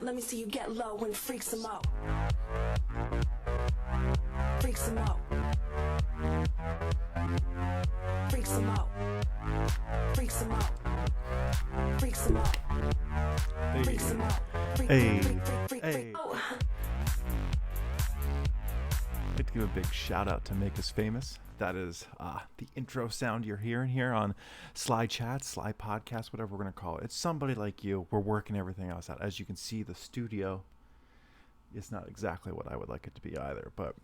Let me see you get low and freak some out. Freak some out. Freak some out. Freak some out. Freak some out. Freak some out. Hey. Hey. Oh. I'd like to give a big shout out to Make Us Famous. That is the intro sound you're hearing here on Sly Chat, Sly Podcast, whatever we're going to call it. It's somebody like you. We're working everything else out. As you can see, the studio is not exactly what I would like it to be either, but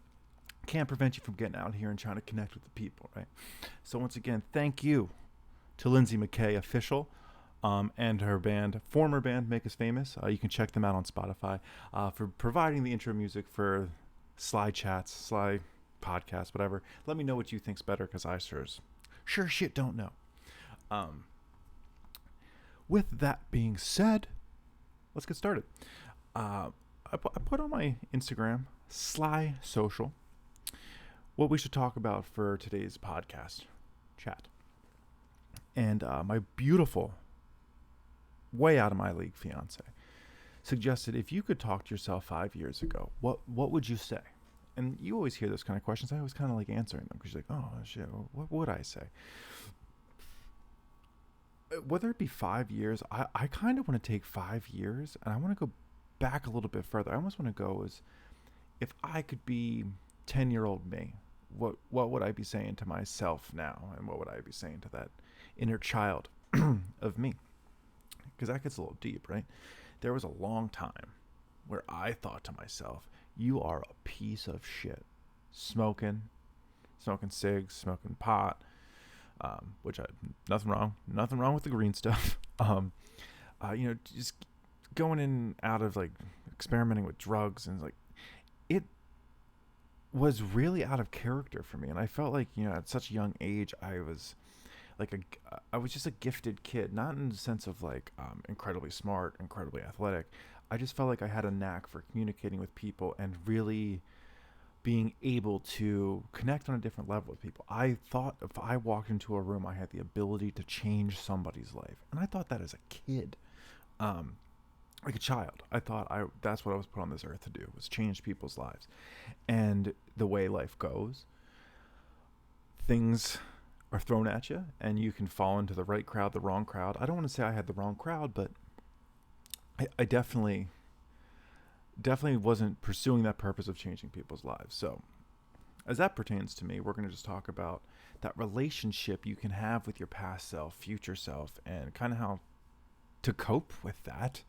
can't prevent you from getting out here and trying to connect with the people, right? So once again, thank you to Lindsay McKay Official and her band, former band, Make Us Famous. You can check them out on Spotify for providing the intro music for Sly Chats, Sly Podcast, whatever. Let me know what you think's better, because I sure shit don't know. With that being said, let's get started. I put on my Instagram, Sly Social, what we should talk about for today's podcast chat. And my beautiful, way out of my league fiance suggested, if you could talk to yourself 5 years ago, what would you say? And you always hear those kind of questions. I always kind of like answering them, because you're like, oh shit, what would I say? Whether it be 5 years, I kind of want to take 5 years and I want to go back a little bit further. I almost want to go as, if I could be 10-year-old me, what would I be saying to myself now? And what would I be saying to that inner child of me? Because that gets a little deep, right? There was a long time where I thought to myself, you are a piece of shit. Smoking cigs, smoking pot, which nothing wrong with the green stuff. Just going in and out of, like, experimenting with drugs, and like, it was really out of character for me. And I felt like, at such a young age, I was just a gifted kid, not in the sense of like incredibly smart, incredibly athletic. I just felt like I had a knack for communicating with people and really being able to connect on a different level with people. I thought if I walked into a room, I had the ability to change somebody's life. And I thought that as a kid, like a child. I thought that's what I was put on this earth to do, was change people's lives. And the way life goes, things are thrown at you, and you can fall into the right crowd, the wrong crowd. I don't want to say I had the wrong crowd, but I definitely wasn't pursuing that purpose of changing people's lives. So as that pertains to me, we're going to just talk about that relationship you can have with your past self, future self, and kind of how to cope with that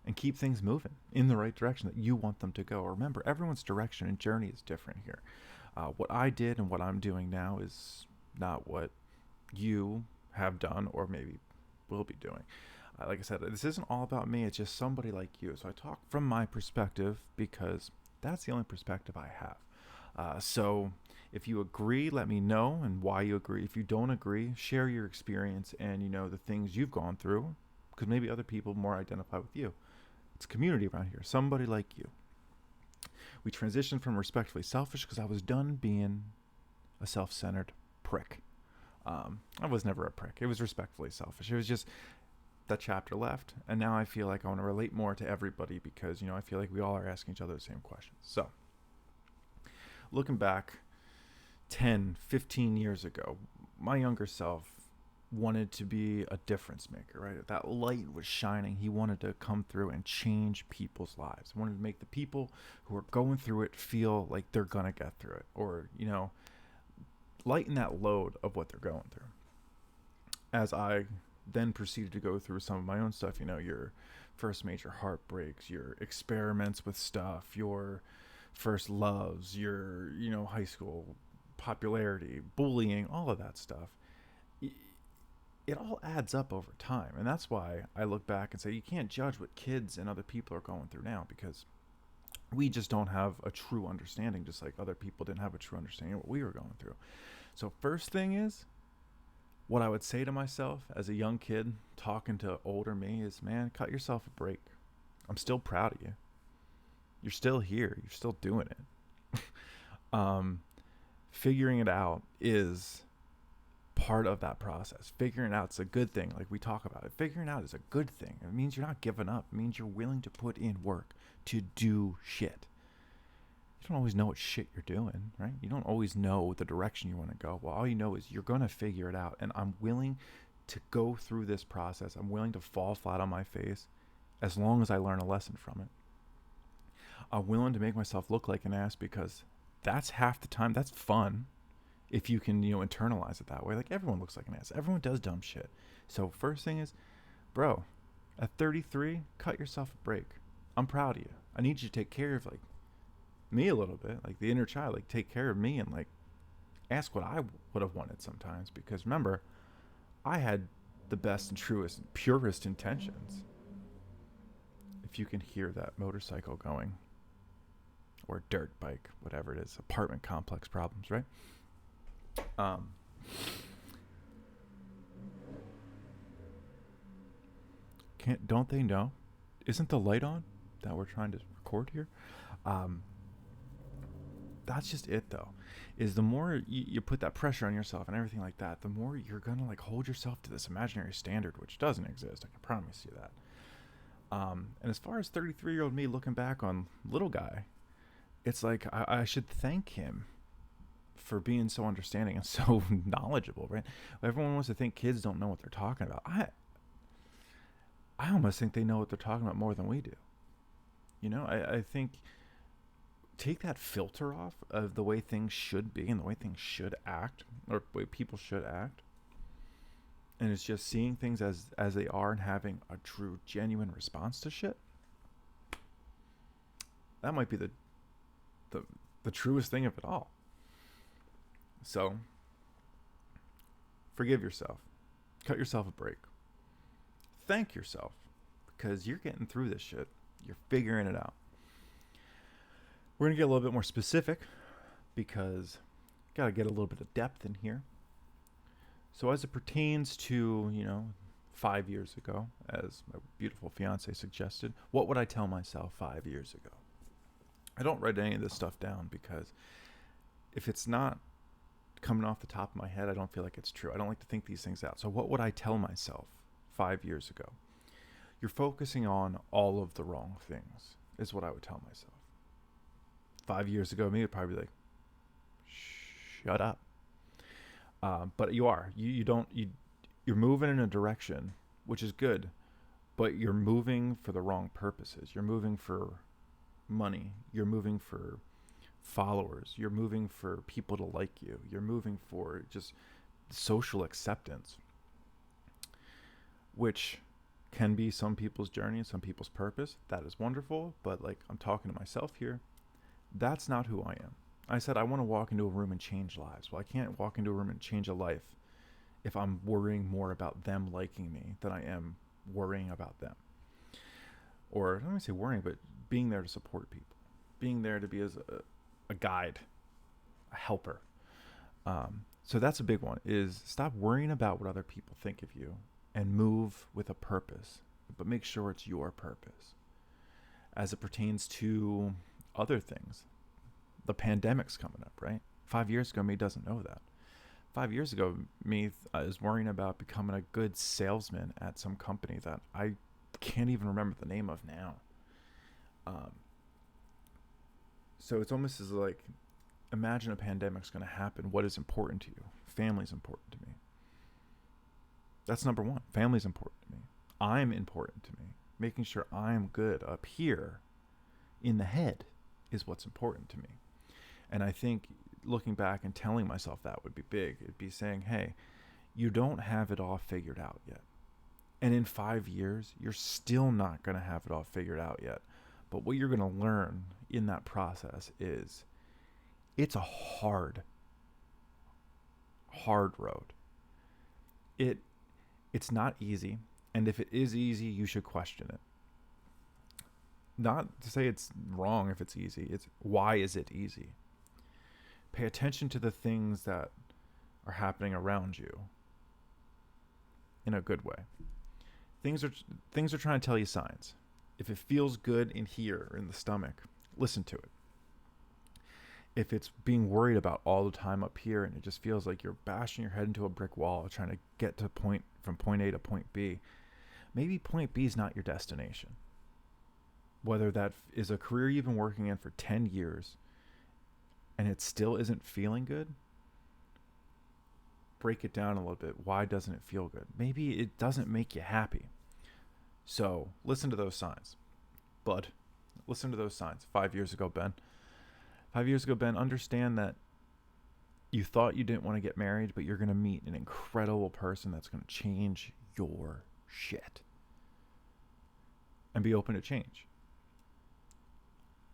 and keep things moving in the right direction that you want them to go. Remember, everyone's direction and journey is different here. What I did and what I'm doing now is not what you have done or maybe will be doing. Like I said, this isn't all about me. It's just somebody like you. So I talk from my perspective because that's the only perspective I have. So if you agree, let me know and why you agree. If you don't agree, share your experience and, the things you've gone through, because maybe other people more identify with you. It's community around here. Somebody like you. We transitioned from respectfully selfish because I was done being a self-centered prick. I was never a prick. It was respectfully selfish. It was just that chapter left, and now I feel like I want to relate more to everybody because, I feel like we all are asking each other the same questions. So looking back 10, 15 years ago, my younger self wanted to be a difference maker, right? That light was shining. He wanted to come through and change people's lives. He wanted to make the people who are going through it feel like they're gonna get through it, or, lighten that load of what they're going through. As I then proceeded to go through some of my own stuff, your first major heartbreaks, your experiments with stuff, your first loves, your, high school popularity, bullying, all of that stuff. It all adds up over time. And that's why I look back and say, you can't judge what kids and other people are going through now, because we just don't have a true understanding, just like other people didn't have a true understanding of what we were going through. So first thing is, what I would say to myself as a young kid talking to older me is, man, cut yourself a break. I'm still proud of you. You're still here. You're still doing it. Figuring it out is part of that process. Figuring it out is a good thing. Like we talk about it. Figuring it out is a good thing. It means you're not giving up. It means you're willing to put in work to do shit. You don't always know what shit you're doing, right? You don't always know the direction you want to go. Well, all you know is you're going to figure it out. And I'm willing to go through this process. I'm willing to fall flat on my face as long as I learn a lesson from it. I'm willing to make myself look like an ass because that's half the time. That's fun. If you can, internalize it that way. Like, everyone looks like an ass. Everyone does dumb shit. So first thing is, bro, at 33, cut yourself a break. I'm proud of you. I need you to take care of, like, me a little bit. Like, the inner child. Like, take care of me and, like, ask what I would have wanted sometimes. Because, remember, I had the best and truest and purest intentions. If you can hear that motorcycle going. Or dirt bike, whatever it is. Apartment complex problems, right? Don't they know? Isn't the light on that we're trying to record here? That's just it, though. Is the more you put that pressure on yourself and everything like that, the more you're gonna like hold yourself to this imaginary standard, which doesn't exist. I can promise you that. And as far as 33-year-old me looking back on little guy, it's like I should thank him for being so understanding and so knowledgeable, right? Everyone wants to think kids don't know what they're talking about. I almost think they know what they're talking about more than we do. I think take that filter off of the way things should be and the way things should act, or the way people should act. And it's just seeing things as they are and having a true, genuine response to shit. That might be the truest thing of it all. So, forgive yourself. Cut yourself a break. Thank yourself, because you're getting through this shit. You're figuring it out. We're going to get a little bit more specific, because got to get a little bit of depth in here. So as it pertains to, 5 years ago, as my beautiful fiance suggested, what would I tell myself 5 years ago? I don't write any of this stuff down, because if it's not coming off the top of my head, I don't feel like it's true. I don't like to think these things out. So what would I tell myself 5 years ago? You're focusing on all of the wrong things, is what I would tell myself. 5 years ago, me would probably be like, shut up. But you are. You're moving in a direction, which is good, but you're moving for the wrong purposes. You're moving for money. You're moving for followers. You're moving for people to like you. You're moving for just social acceptance, which can be some people's journey and some people's purpose. That is wonderful, but like, I'm talking to myself here. That's not who I am. I said I want to walk into a room and change lives. Well, I can't walk into a room and change a life if I'm worrying more about them liking me than I am worrying about them. Or I don't want to say worrying, but being there to support people, being there to be as a guide, a helper. So that's a big one, is stop worrying about what other people think of you and move with a purpose, but make sure it's your purpose. As it pertains to other things, the pandemic's coming up, right? 5 years ago, me doesn't know that. 5 years ago, me is worrying about becoming a good salesman at some company that I can't even remember the name of now. So it's almost as like, imagine a pandemic's going to happen. What is important to you? Family's important to me. That's number one. Family's important to me. I'm important to me. Making sure I'm good up here in the head is what's important to me. And I think looking back and telling myself that would be big. It'd be saying, hey, you don't have it all figured out yet. And in 5 years, you're still not going to have it all figured out yet. But what you're going to learn in that process is it's a hard road. It's not easy. And if it is easy, you should question it. Not to say it's wrong if it's easy. It's why is it easy? Pay attention to the things that are happening around you in a good way. Things are trying to tell you signs. If it feels good in here, in the stomach, listen to it. if it's being worried about all the time up here and it just feels like you're bashing your head into a brick wall trying to get to from point A to point B, maybe point B is not your destination. Whether that is a career you've been working in for 10 years and it still isn't feeling good, break it down a little bit. Why doesn't it feel good? Maybe it doesn't make you happy. So listen to those signs. Bud, listen to those signs. 5 years ago, Ben. 5 years ago, Ben, understand that you thought you didn't want to get married, but you're going to meet an incredible person that's going to change your shit. And be open to change.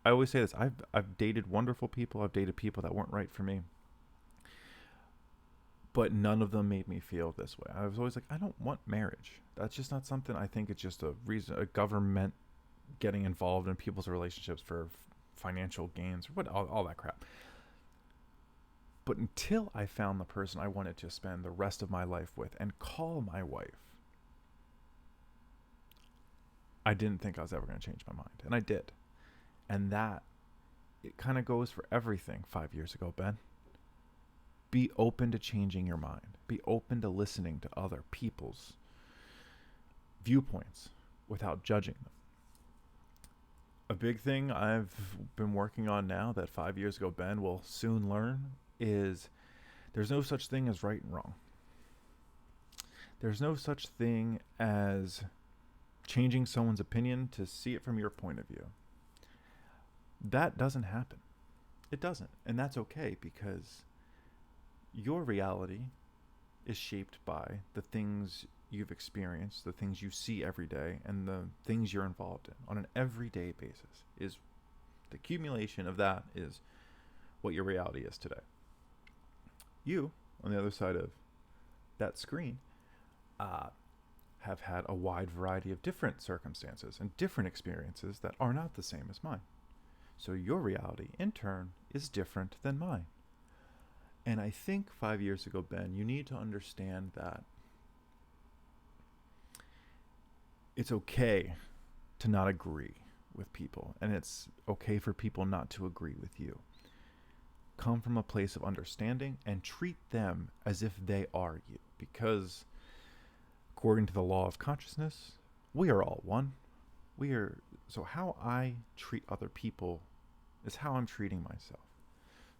I always say this. I've dated wonderful people. I've dated people that weren't right for me. But none of them made me feel this way. I was always like, I don't want marriage. That's just not something. I think it's just a reason, a government getting involved in people's relationships for financial gains, or all that crap. But until I found the person I wanted to spend the rest of my life with and call my wife, I didn't think I was ever going to change my mind. And I did. And that, it kind of goes for everything 5 years ago, Ben. Be open to changing your mind. Be open to listening to other people's viewpoints without judging them. A big thing I've been working on now that 5 years ago Ben will soon learn is there's no such thing as right and wrong. There's no such thing as changing someone's opinion to see it from your point of view. That doesn't happen. It doesn't. And that's okay, because your reality is shaped by the things you've experienced, the things you see every day, and the things you're involved in on an everyday basis. Is the accumulation of that is what your reality is today. You, on the other side of that screen, have had a wide variety of different circumstances and different experiences that are not the same as mine. So your reality, in turn, is different than mine. And I think 5 years ago, Ben, you need to understand that it's okay to not agree with people, and it's okay for people not to agree with you. Come from a place of understanding and treat them as if they are you, because according to the law of consciousness, we are all one. So how I treat other people is how I'm treating myself.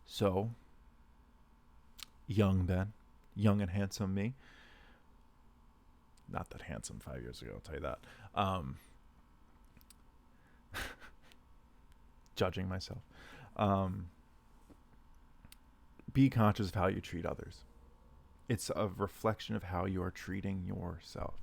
So, young Ben, young and handsome me, not that handsome 5 years ago, I'll tell you that. Judging myself. Be conscious of how you treat others. It's a reflection of how you are treating yourself.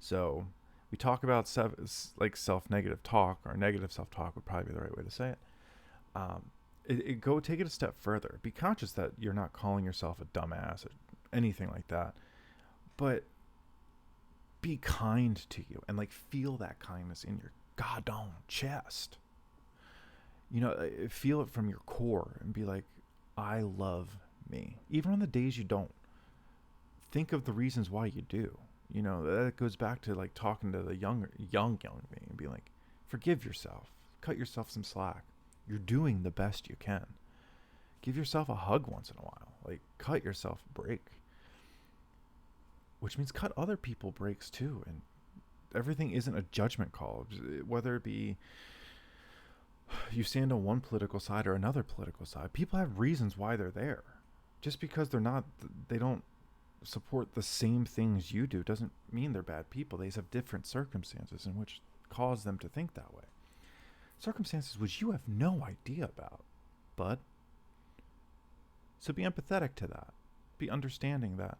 So we talk about self-negative talk, or negative self-talk would probably be the right way to say it. Go take it a step further. Be conscious that you're not calling yourself a dumbass or anything like that, but be kind to you and feel that kindness in your goddamn chest. Feel it from your core and be like, I love me. Even on the days you don't. Think of the reasons why you do. That goes back to talking to the young me and be like, forgive yourself. Cut yourself some slack. You're doing the best you can. Give yourself a hug once in a while. Cut yourself a break. Which means cut other people breaks too. And everything isn't a judgment call. Whether it be you stand on one political side or another political side. People have reasons why they're there. Just because they don't support the same things you do doesn't mean they're bad people. They just have different circumstances in which cause them to think that way. Circumstances which you have no idea about, bud. So be empathetic to that. Be understanding that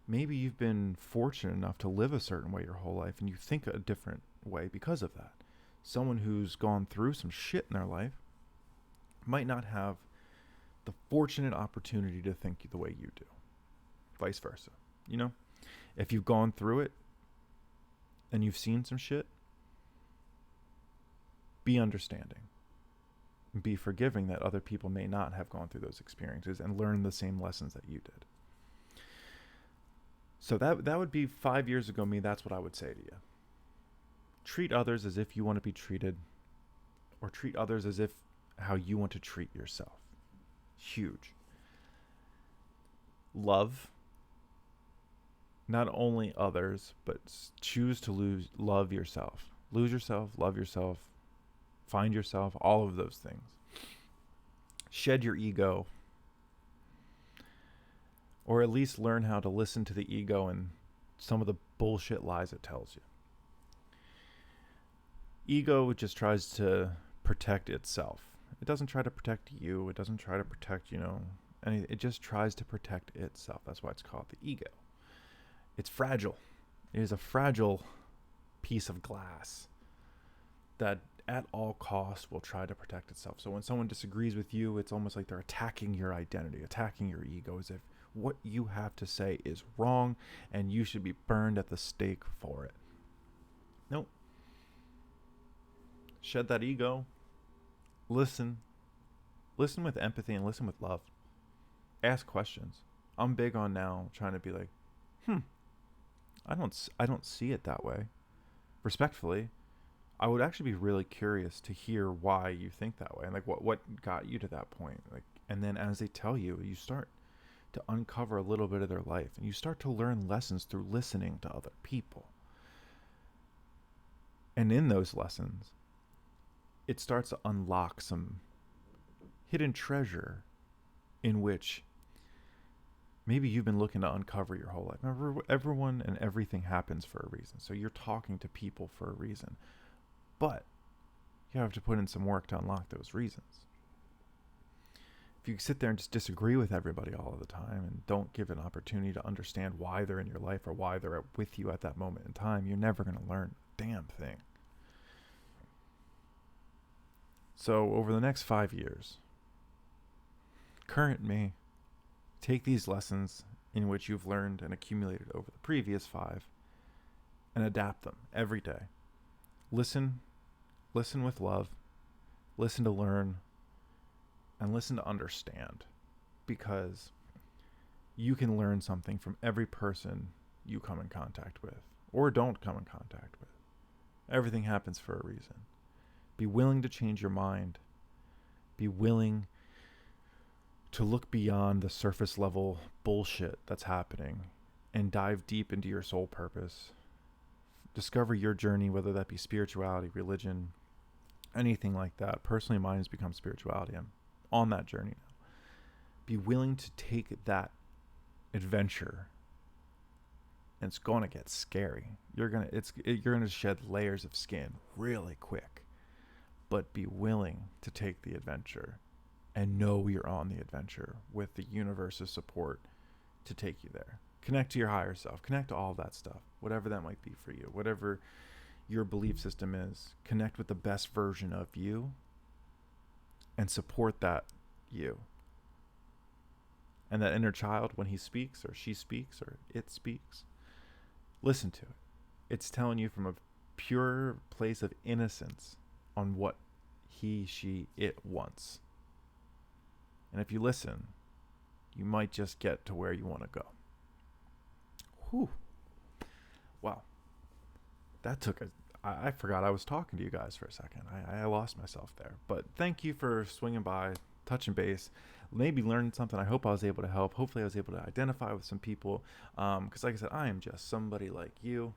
maybe you've been fortunate enough to live a certain way your whole life and you think a different way because of that. Someone who's gone through some shit in their life might not have the fortunate opportunity to think the way you do. Vice versa. If you've gone through it and you've seen some shit, be understanding. Be forgiving that other people may not have gone through those experiences and learn the same lessons that you did. So that would be 5 years ago me. That's what I would say to you. Treat others as if you want to be treated, or treat others as if how you want to treat yourself. Huge. Love not only others, but choose to love yourself. Lose yourself, love yourself, find yourself, all of those things. Shed your ego, or at least learn how to listen to the ego and some of the bullshit lies it tells you. Ego just tries to protect itself. It doesn't try to protect you. It doesn't try to protect, anything. It just tries to protect itself. That's why it's called the ego. It's fragile. It is a fragile piece of glass that at all costs will try to protect itself. So when someone disagrees with you, it's almost like they're attacking your identity, attacking your ego, as if what you have to say is wrong and you should be burned at the stake for it. Nope. Shed that ego. Listen with empathy and listen with love. Ask questions. I'm big on now trying to be like, I don't see it that way. Respectfully, I would actually be really curious to hear why you think that way, and like what got you to that point. Like, and then as they tell you, you start to uncover a little bit of their life, and you start to learn lessons through listening to other people. And in those lessons, it starts to unlock some hidden treasure in which maybe you've been looking to uncover your whole life. Remember, everyone and everything happens for a reason. So you're talking to people for a reason. But you have to put in some work to unlock those reasons. If you sit there and just disagree with everybody all of the time and don't give an opportunity to understand why they're in your life or why they're with you at that moment in time, you're never going to learn a damn thing. So over the next 5 years, current me, take these lessons in which you've learned and accumulated over the previous 5 and adapt them every day. Listen with love, listen to learn, and listen to understand, because you can learn something from every person you come in contact with or don't come in contact with. Everything happens for a reason. Be willing to change your mind. Be willing to look beyond the surface level bullshit that's happening and dive deep into your soul purpose. Discover your journey, whether that be spirituality, religion, anything like that. Personally, mine has become spirituality. I'm on that journey now. Be willing to take that adventure, and it's going to get scary. You're going to shed layers of skin really quick, but be willing to take the adventure and know you're on the adventure with the universe's support to take you there. Connect to your higher self. Connect to all that stuff, whatever that might be for you, whatever your belief system is. Connect with the best version of you and support that you. And that inner child, when he speaks or she speaks or it speaks, listen to it. It's telling you from a pure place of innocence on what he, she, it wants. And if you listen, you might just get to where you want to go. Whew. Wow. That took I forgot I was talking to you guys for a second. I lost myself there. But thank you for swinging by, touching base, maybe learning something. I hope I was able to help. Hopefully I was able to identify with some people. Because like I said, I am just somebody like you.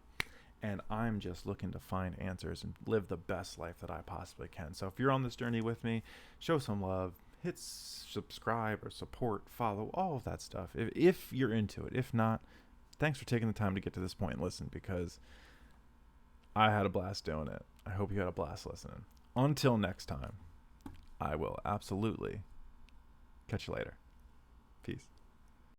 And I'm just looking to find answers and live the best life that I possibly can. So if you're on this journey with me, show some love. Hit subscribe or support, follow, all of that stuff. If you're into it. If not, thanks for taking the time to get to this point and listen, because I had a blast doing it. I hope you had a blast listening. Until next time, I will absolutely catch you later. Peace.